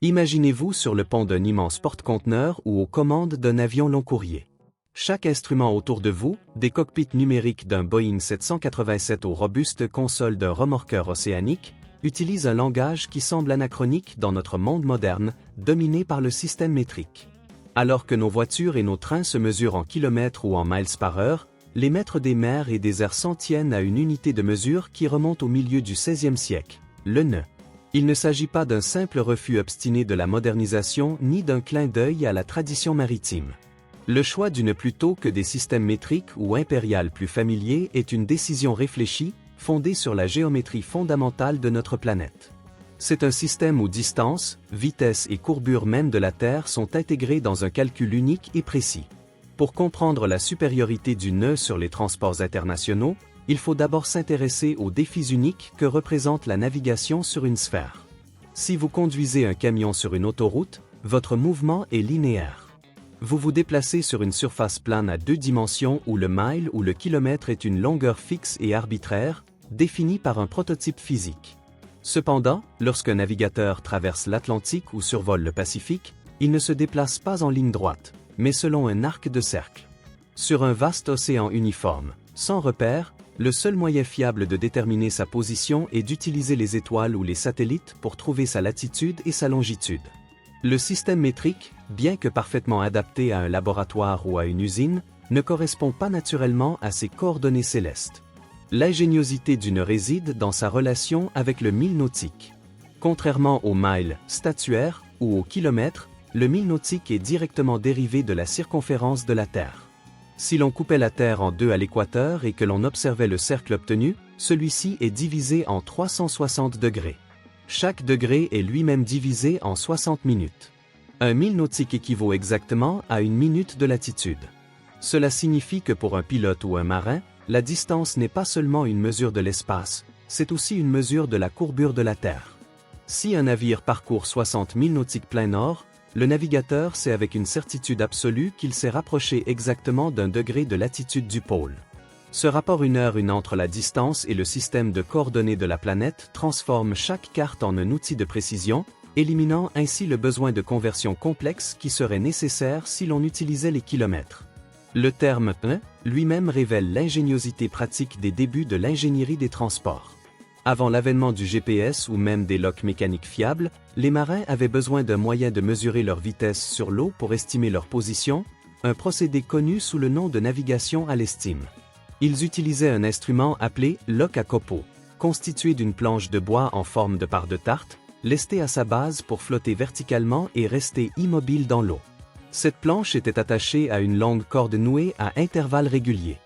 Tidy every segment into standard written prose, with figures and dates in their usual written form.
Imaginez-vous sur le pont d'un immense porte-conteneurs ou aux commandes d'un avion long courrier. Chaque instrument autour de vous, des cockpits numériques d'un Boeing 787 aux robustes consoles d'un remorqueur océanique, utilise un langage qui semble anachronique dans notre monde moderne, dominé par le système métrique. Alors que nos voitures et nos trains se mesurent en kilomètres ou en miles par heure, les maîtres des mers et des airs s'en tiennent à une unité de mesure qui remonte au milieu du XVIe siècle, le nœud. Il ne s'agit pas d'un simple refus obstiné de la modernisation ni d'un clin d'œil à la tradition maritime. Le choix d'une plutôt que des systèmes métriques ou impériales plus familiers est une décision réfléchie, fondée sur la géométrie fondamentale de notre planète. C'est un système où distance, vitesse et courbure même de la Terre sont intégrés dans un calcul unique et précis. Pour comprendre la supériorité du nœud sur les transports internationaux, il faut d'abord s'intéresser aux défis uniques que représente la navigation sur une sphère. Si vous conduisez un camion sur une autoroute, votre mouvement est linéaire. Vous vous déplacez sur une surface plane à 2 dimensions où le mile ou le kilomètre est une longueur fixe et arbitraire, définie par un prototype physique. Cependant, lorsqu'un navigateur traverse l'Atlantique ou survole le Pacifique, il ne se déplace pas en ligne droite, mais selon un arc de cercle. Sur un vaste océan uniforme, sans repère, le seul moyen fiable de déterminer sa position est d'utiliser les étoiles ou les satellites pour trouver sa latitude et sa longitude. Le système métrique, bien que parfaitement adapté à un laboratoire ou à une usine, ne correspond pas naturellement à ces coordonnées célestes. L'ingéniosité du nœud réside dans sa relation avec le mille nautique. Contrairement au mile statuaire ou au kilomètre, le mille nautique est directement dérivé de la circonférence de la Terre. Si l'on coupait la Terre en deux à l'équateur et que l'on observait le cercle obtenu, celui-ci est divisé en 360 degrés. Chaque degré est lui-même divisé en 60 minutes. Un mille nautique équivaut exactement à une minute de latitude. Cela signifie que pour un pilote ou un marin, la distance n'est pas seulement une mesure de l'espace, c'est aussi une mesure de la courbure de la Terre. Si un navire parcourt 60 milles nautiques plein nord, le navigateur sait avec une certitude absolue qu'il s'est rapproché exactement d'un degré de latitude du pôle. Ce rapport 1h1 entre la distance et le système de coordonnées de la planète transforme chaque carte en un outil de précision, éliminant ainsi le besoin de conversion complexe qui serait nécessaire si l'on utilisait les kilomètres. Le terme « 1 » lui-même révèle l'ingéniosité pratique des débuts de l'ingénierie des transports. Avant l'avènement du GPS ou même des loques mécaniques fiables, les marins avaient besoin d'un moyen de mesurer leur vitesse sur l'eau pour estimer leur position, un procédé connu sous le nom de navigation à l'estime. Ils utilisaient un instrument appelé loque à copeaux, constitué d'une planche de bois en forme de part de tarte, lestée à sa base pour flotter verticalement et rester immobile dans l'eau. Cette planche était attachée à une longue corde nouée à intervalles réguliers.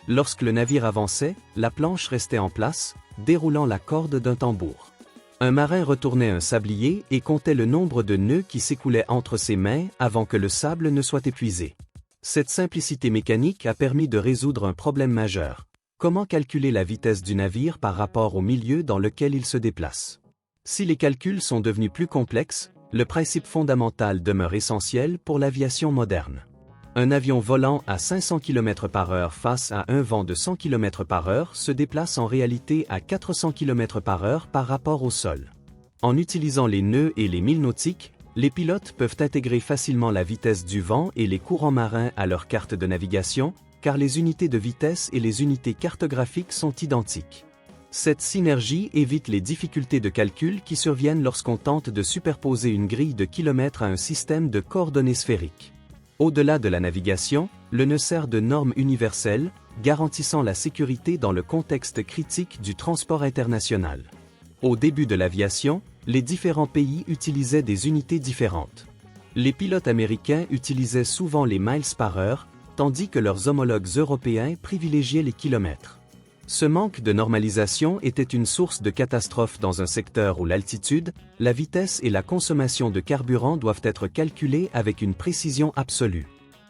Lorsque le navire avançait, la planche restait en place, déroulant la corde d'un tambour. Un marin retournait un sablier et comptait le nombre de nœuds qui s'écoulaient entre ses mains avant que le sable ne soit épuisé. Cette simplicité mécanique a permis de résoudre un problème majeur. Comment calculer la vitesse du navire par rapport au milieu dans lequel il se déplace? Si les calculs sont devenus plus complexes, le principe fondamental demeure essentiel pour l'aviation moderne. Un avion volant à 500 km/h face à un vent de 100 km/h se déplace en réalité à 400 km/h par rapport au sol. En utilisant les nœuds et les milles nautiques, les pilotes peuvent intégrer facilement la vitesse du vent et les courants marins à leur carte de navigation, car les unités de vitesse et les unités cartographiques sont identiques. Cette synergie évite les difficultés de calcul qui surviennent lorsqu'on tente de superposer une grille de kilomètres à un système de coordonnées sphériques. Au-delà de la navigation, le nœud sert de norme universelle, garantissant la sécurité dans le contexte critique du transport international. Au début de l'aviation, les différents pays utilisaient des unités différentes. Les pilotes américains utilisaient souvent les miles par heure, tandis que leurs homologues européens privilégiaient les kilomètres. Ce manque de normalisation était une source de catastrophe dans un secteur où l'altitude, la vitesse et la consommation de carburant doivent être calculées avec une précision absolue.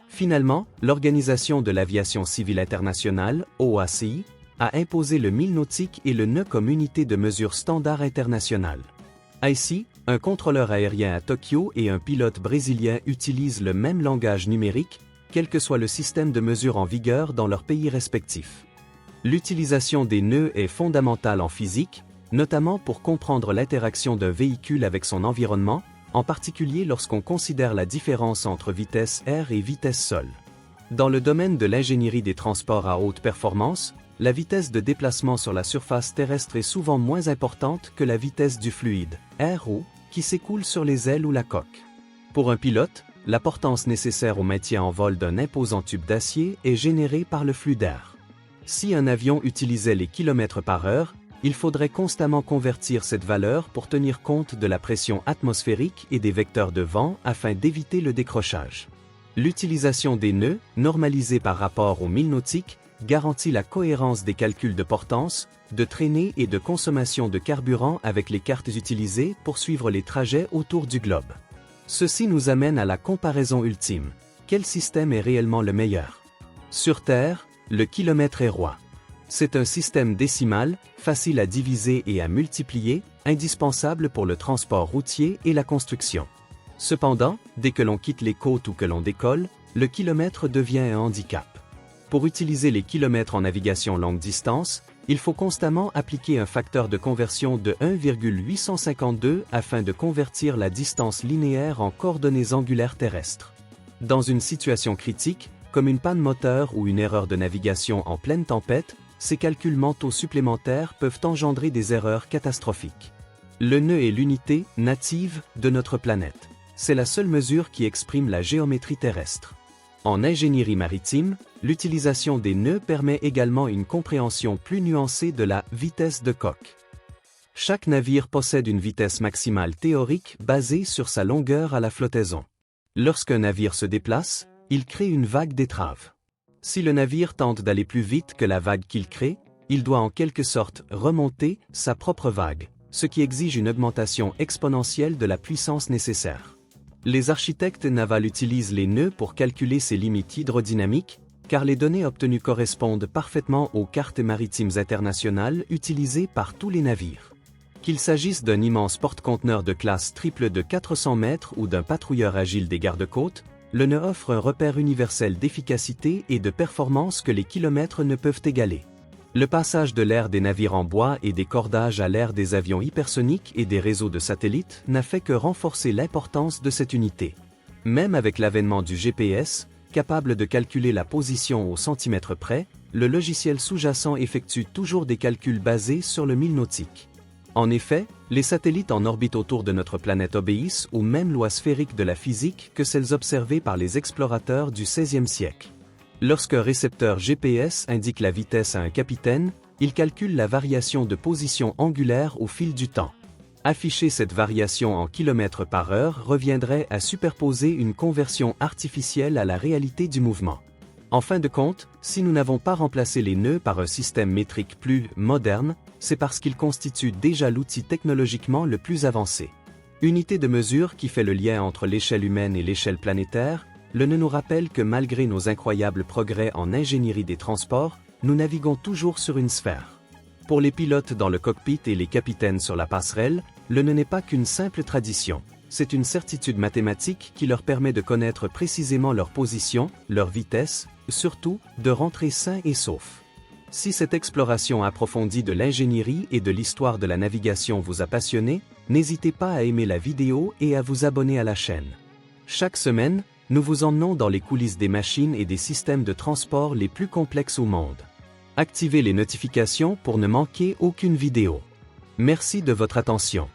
Finalement, l'Organisation de l'Aviation Civile Internationale, OACI, a imposé le mille nautique et le nœud comme unité de mesure standard internationale. Ainsi, un contrôleur aérien à Tokyo et un pilote brésilien utilisent le même langage numérique, quel que soit le système de mesure en vigueur dans leurs pays respectifs. L'utilisation des nœuds est fondamentale en physique, notamment pour comprendre l'interaction d'un véhicule avec son environnement, en particulier lorsqu'on considère la différence entre vitesse air et vitesse sol. Dans le domaine de l'ingénierie des transports à haute performance, la vitesse de déplacement sur la surface terrestre est souvent moins importante que la vitesse du fluide, air ou, qui s'écoule sur les ailes ou la coque. Pour un pilote, la portance nécessaire au maintien en vol d'un imposant tube d'acier est générée par le flux d'air. Si un avion utilisait les kilomètres par heure, il faudrait constamment convertir cette valeur pour tenir compte de la pression atmosphérique et des vecteurs de vent afin d'éviter le décrochage. L'utilisation des nœuds, normalisés par rapport aux milles nautiques, garantit la cohérence des calculs de portance, de traînée et de consommation de carburant avec les cartes utilisées pour suivre les trajets autour du globe. Ceci nous amène à la comparaison ultime. Quel système est réellement le meilleur? Sur Terre, le kilomètre est roi. C'est un système décimal, facile à diviser et à multiplier, indispensable pour le transport routier et la construction. Cependant, dès que l'on quitte les côtes ou que l'on décolle, le kilomètre devient un handicap. Pour utiliser les kilomètres en navigation longue distance, il faut constamment appliquer un facteur de conversion de 1,852 afin de convertir la distance linéaire en coordonnées angulaires terrestres. Dans une situation critique, comme une panne moteur ou une erreur de navigation en pleine tempête, ces calculs mentaux supplémentaires peuvent engendrer des erreurs catastrophiques. Le nœud est l'unité native de notre planète. C'est la seule mesure qui exprime la géométrie terrestre. En ingénierie maritime, l'utilisation des nœuds permet également une compréhension plus nuancée de la vitesse de coque. Chaque navire possède une vitesse maximale théorique basée sur sa longueur à la flottaison. Lorsqu'un navire se déplace, il crée une vague d'étrave. Si le navire tente d'aller plus vite que la vague qu'il crée, il doit en quelque sorte remonter sa propre vague, ce qui exige une augmentation exponentielle de la puissance nécessaire. Les architectes navals utilisent les nœuds pour calculer ces limites hydrodynamiques, car les données obtenues correspondent parfaitement aux cartes maritimes internationales utilisées par tous les navires. Qu'il s'agisse d'un immense porte-conteneur de classe triple de 400 mètres ou d'un patrouilleur agile des gardes-côtes, le nœud offre un repère universel d'efficacité et de performance que les kilomètres ne peuvent égaler. Le passage de l'ère des navires en bois et des cordages à l'ère des avions hypersoniques et des réseaux de satellites n'a fait que renforcer l'importance de cette unité. Même avec l'avènement du GPS, capable de calculer la position au centimètre près, le logiciel sous-jacent effectue toujours des calculs basés sur le mille nautique. En effet, les satellites en orbite autour de notre planète obéissent aux mêmes lois sphériques de la physique que celles observées par les explorateurs du XVIe siècle. Lorsqu'un récepteur GPS indique la vitesse à un capitaine, il calcule la variation de position angulaire au fil du temps. Afficher cette variation en kilomètres par heure reviendrait à superposer une conversion artificielle à la réalité du mouvement. En fin de compte, si nous n'avons pas remplacé les nœuds par un système métrique plus moderne, c'est parce qu'ils constituent déjà l'outil technologiquement le plus avancé. Unité de mesure qui fait le lien entre l'échelle humaine et l'échelle planétaire, le nœud nous rappelle que malgré nos incroyables progrès en ingénierie des transports, nous naviguons toujours sur une sphère. Pour les pilotes dans le cockpit et les capitaines sur la passerelle, le nœud n'est pas qu'une simple tradition. C'est une certitude mathématique qui leur permet de connaître précisément leur position, leur vitesse, surtout, de rentrer sains et saufs. Si cette exploration approfondie de l'ingénierie et de l'histoire de la navigation vous a passionné, n'hésitez pas à aimer la vidéo et à vous abonner à la chaîne. Chaque semaine, nous vous emmenons dans les coulisses des machines et des systèmes de transport les plus complexes au monde. Activez les notifications pour ne manquer aucune vidéo. Merci de votre attention.